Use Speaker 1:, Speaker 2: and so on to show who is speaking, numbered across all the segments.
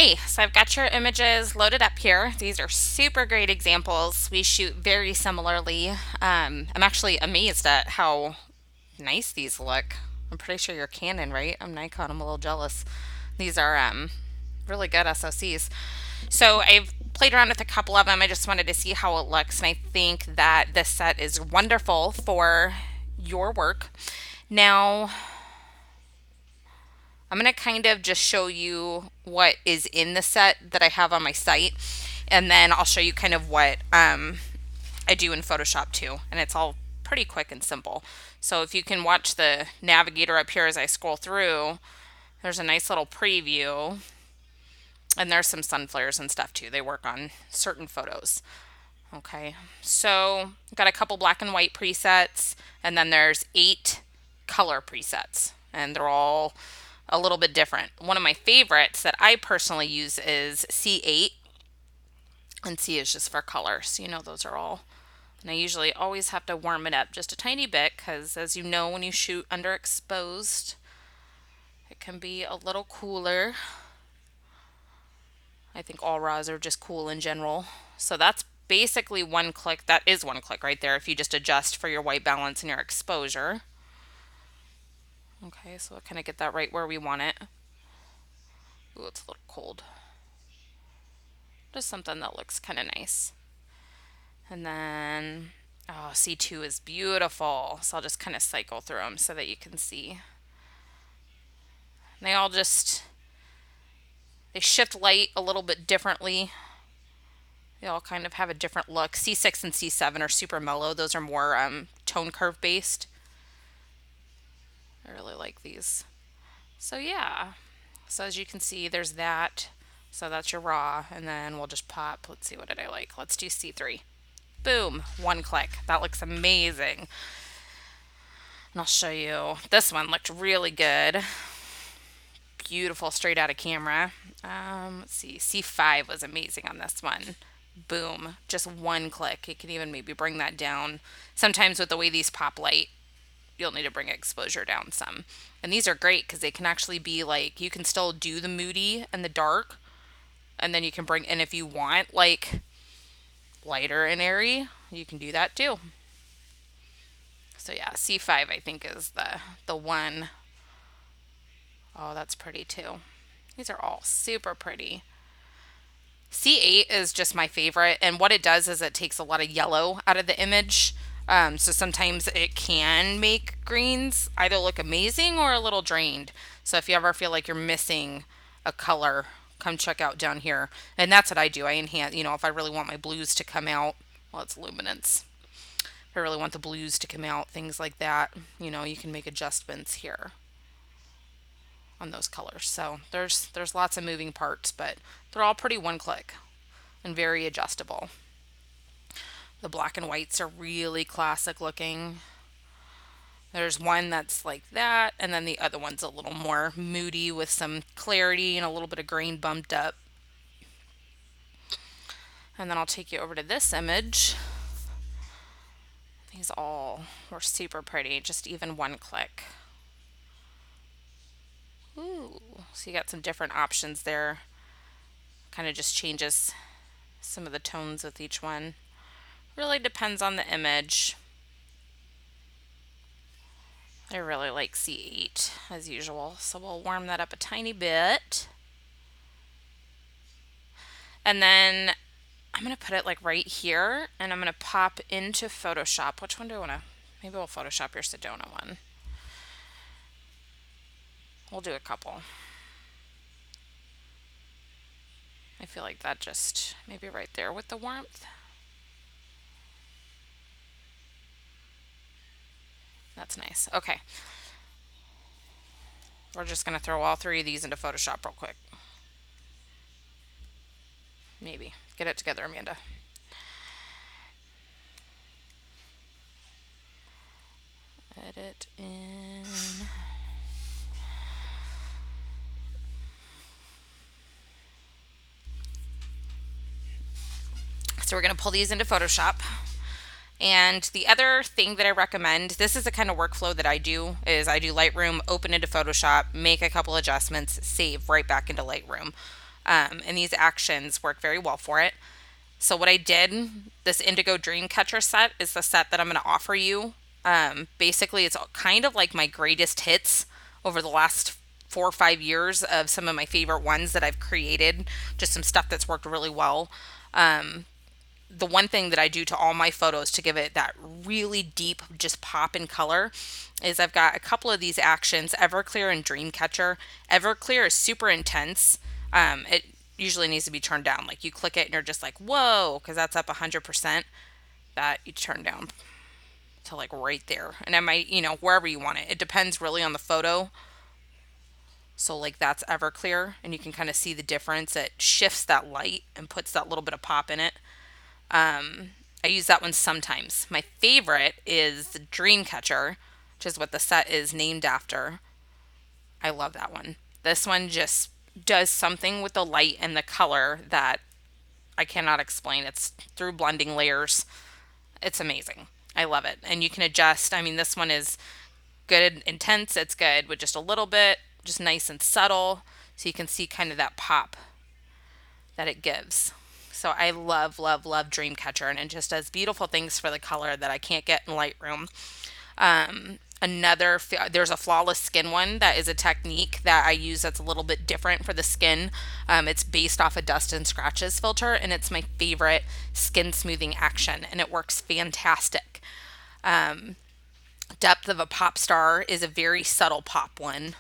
Speaker 1: Okay, so I've got your images loaded up here. These are super great examples. We shoot very similarly. I'm actually amazed at how nice these look. I'm pretty sure you're Canon, right? I'm Nikon. I'm a little jealous. These are really good SOCs. So I've played around with a couple of them. I just wanted to see how it looks, and I think that this set is wonderful for your work. Now, I'm going to kind of just show you what is in the set that I have on my site, and then I'll show you kind of what I do in Photoshop too, and it's all pretty quick and simple. So if you can watch the navigator up here as I scroll through, there's a nice little preview, and there's some sun flares and stuff too. They work on certain photos. Okay, so I've got a couple black and white presets, and then there's 8 color presets, and they're all a little bit different. One of my favorites that I personally use is C8, and C is just for color, so you know those are all. And I usually always have to warm it up just a tiny bit because, as you know, when you shoot underexposed, it can be a little cooler. I think all raws are just cool in general. So that's basically one click. That is one click right there if you just adjust for your white balance and your exposure. Okay, so we'll kind of get that right where we want it. Ooh, it's a little cold. Just something that looks kind of nice. And then, oh, C2 is beautiful. So I'll just kind of cycle through them so that you can see. And they all just, they shift light a little bit differently. They all kind of have a different look. C6 and C7 are super mellow. Those are more tone curve based. I really like these. So yeah. So as you can see, there's that. So that's your raw. And then we'll just pop. Let's see, what did I like? Let's do C3. Boom. One click. That looks amazing. And I'll show you. This one looked really good. Beautiful straight out of camera. Let's see. C5 was amazing on this one. Boom. Just one click. You can even maybe bring that down. Sometimes with the way these pop light, you'll need to bring exposure down some. And these are great because they can actually be like, you can still do the moody and the dark, and then you can bring in, if you want like lighter and airy, you can do that too. So yeah, C5 I think is the one. Oh, that's pretty too. These are all super pretty. C8 is just my favorite, and what it does is it takes a lot of yellow out of the image. So sometimes it can make greens either look amazing or a little drained. So if you ever feel like you're missing a color, come check out down here. And that's what I do. I enhance, if I really want my blues to come out, well, it's luminance. If I really want the blues to come out, things like that, you can make adjustments here on those colors. So there's lots of moving parts, but they're all pretty one click and very adjustable. The black and whites are really classic looking. There's one that's like that, and then the other one's a little more moody with some clarity and a little bit of grain bumped up. And then I'll take you over to this image. These all were super pretty, just even one click. Ooh, so you got some different options there. Kind of just changes some of the tones with each one. Really depends on the image. I really like C8 as usual, so we'll warm that up a tiny bit. And then I'm going to put it like right here, and I'm going to pop into Photoshop. Which one do I want to? Maybe we'll Photoshop your Sedona one. We'll do a couple. I feel like that just maybe right there with the warmth. That's nice. Okay. We're just going to throw all 3 of these into Photoshop real quick. Maybe. Get it together, Amanda. Edit in. So we're going to pull these into Photoshop. And the other thing that I recommend, this is the kind of workflow that I do, is I do Lightroom, open into Photoshop, make a couple adjustments, save right back into Lightroom. And these actions work very well for it. So what I did, this Indigo Dreamcatcher set is the set that I'm going to offer you. Basically, it's kind of like my greatest hits over the last 4 or 5 years of some of my favorite ones that I've created. Just some stuff that's worked really well. The one thing that I do to all my photos to give it that really deep just pop in color is I've got a couple of these actions, Everclear and Dreamcatcher. Everclear is super intense. It usually needs to be turned down. Like you click it and you're just like, whoa, because that's up 100%. That you turn down to like right there. And I might, wherever you want it. It depends really on the photo. So like that's Everclear and you can kind of see the difference. It shifts that light and puts that little bit of pop in it. I use that one sometimes. My favorite is the Dreamcatcher, which is what the set is named after. I love that one. This one just does something with the light and the color that I cannot explain. It's through blending layers. It's amazing. I love it. And you can adjust. I mean, this one is good intense. It's good with just a little bit, just nice and subtle. So you can see kind of that pop that it gives. So I love, love, love Dreamcatcher, and it just does beautiful things for the color that I can't get in Lightroom. There's a flawless skin one that is a technique that I use that's a little bit different for the skin. It's based off a dust and scratches filter, and it's my favorite skin smoothing action, and it works fantastic. Depth of a Pop Star is a very subtle pop one.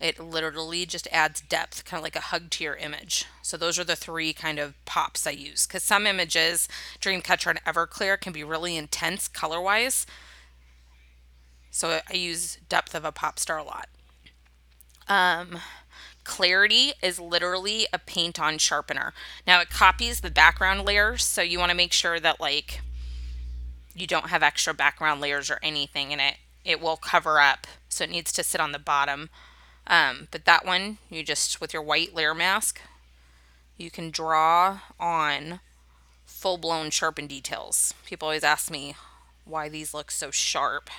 Speaker 1: It literally just adds depth, kind of like a hug to your image. So those are the three kind of pops I use. Because some images, Dreamcatcher and Everclear, can be really intense color-wise. So I use Depth of a Pop Star a lot. Clarity is literally a paint-on sharpener. Now it copies the background layers, so you want to make sure that like you don't have extra background layers or anything in it. It will cover up, so it needs to sit on the bottom. But that one, you just, with your white layer mask, you can draw on full-blown sharpened details. People always ask me why these look so sharp,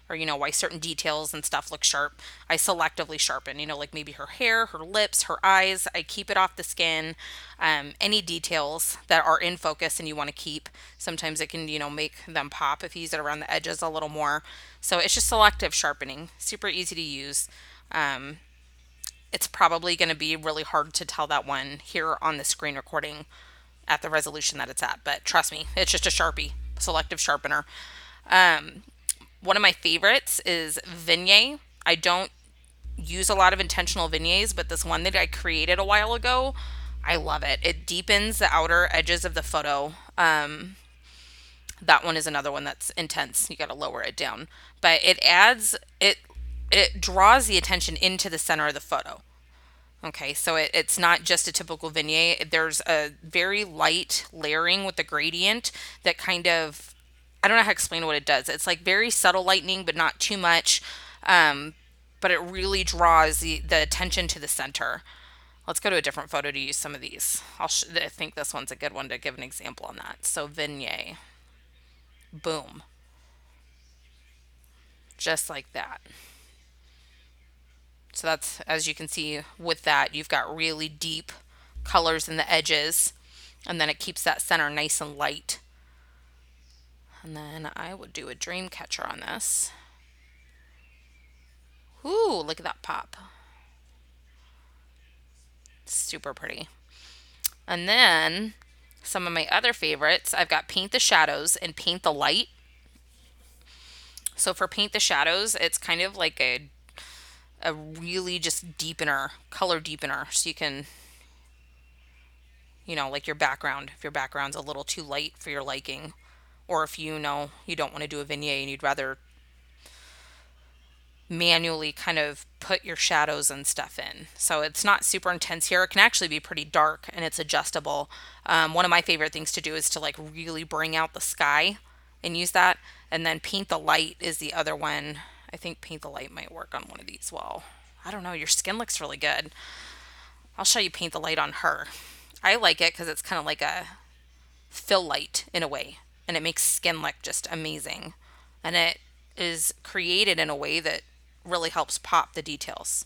Speaker 1: or, why certain details and stuff look sharp. I selectively sharpen, like maybe her hair, her lips, her eyes. I keep it off the skin. Any details that are in focus and you want to keep, sometimes it can, make them pop if you use it around the edges a little more. So it's just selective sharpening, super easy to use. It's probably going to be really hard to tell that one here on the screen recording at the resolution that it's at, but trust me, it's just a Sharpie, selective sharpener. One of my favorites is Vignette. I don't use a lot of intentional vignettes, but this one that I created a while ago, I love it. It deepens the outer edges of the photo. That one is another one that's intense. You got to lower it down, but it draws the attention into the center of the photo. Okay, so it's not just a typical vignette. There's a very light layering with the gradient that kind of, I don't know how to explain what it does. It's like very subtle lightening, but not too much. But it really draws the attention to the center. Let's go to a different photo to use some of these. I think this one's a good one to give an example on that. So vignette. Boom. Just like that. So that's, as you can see with that, you've got really deep colors in the edges, and then it keeps that center nice and light. And then I would do a Dreamcatcher on this. Ooh, look at that pop. Super pretty. And then some of my other favorites, I've got Paint the Shadows and Paint the Light. So for Paint the Shadows, it's kind of like a really just deepener, color deepener. So you can, like your background, if your background's a little too light for your liking, or if you don't want to do a vignette and you'd rather manually kind of put your shadows and stuff in. So it's not super intense here. It can actually be pretty dark and it's adjustable. One of my favorite things to do is to like really bring out the sky and use that. And then Paint the Light is the other one. I think Paint the Light might work on one of these well. I don't know. Your skin looks really good. I'll show you Paint the Light on her. I like it because it's kind of like a fill light in a way. And it makes skin look just amazing. And it is created in a way that really helps pop the details.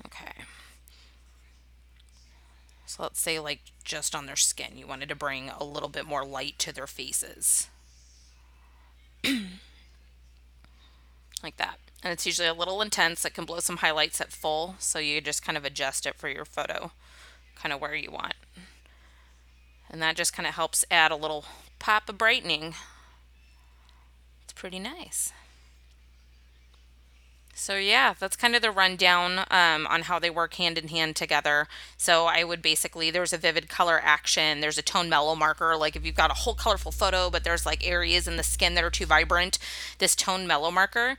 Speaker 1: Okay. So let's say like just on their skin, you wanted to bring a little bit more light to their faces. Like that. And it's usually a little intense. It can blow some highlights at full, so you just kind of adjust it for your photo, kind of where you want. And that just kind of helps add a little pop of brightening. It's pretty nice. So yeah, that's kind of the rundown on how they work hand in hand together. So I would basically, there's a vivid color action, there's a tone mellow marker. Like if you've got a whole colorful photo, but there's like areas in the skin that are too vibrant, this tone mellow marker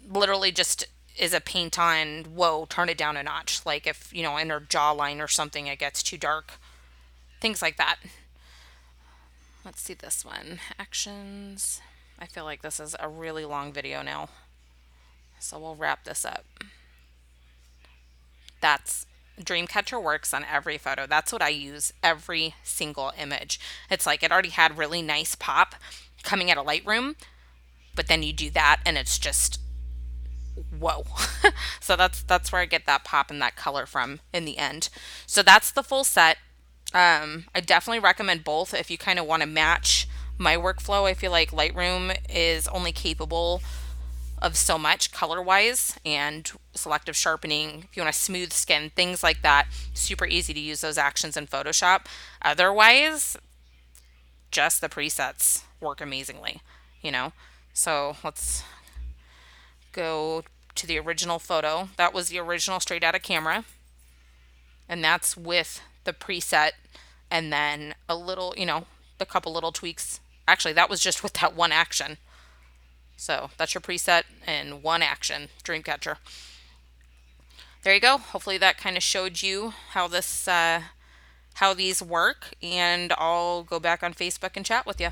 Speaker 1: literally just is a paint on, whoa, turn it down a notch. Like if, you know, in her jawline or something, it gets too dark. Things like that. Let's see this one. Actions. I feel like this is a really long video now. So we'll wrap this up. That's Dreamcatcher works on every photo. That's what I use every single image. It's like it already had really nice pop coming out of Lightroom, but then you do that and it's just whoa. So that's where I get that pop and that color from in the end. So that's the full set. I definitely recommend both if you kind of want to match my workflow. I feel like Lightroom is only capable of so much color wise and selective sharpening. If you want a smooth skin, things like that, super easy to use those actions in Photoshop. Otherwise, just the presets work amazingly, you know? So let's go to the original photo. That was the original straight out of camera. And that's with the preset and then a little, you know, a couple little tweaks. Actually, that was just with that one action. So that's your preset and one action, Dreamcatcher. There you go. Hopefully that kind of showed you how this, how these work, and I'll go back on Facebook and chat with you.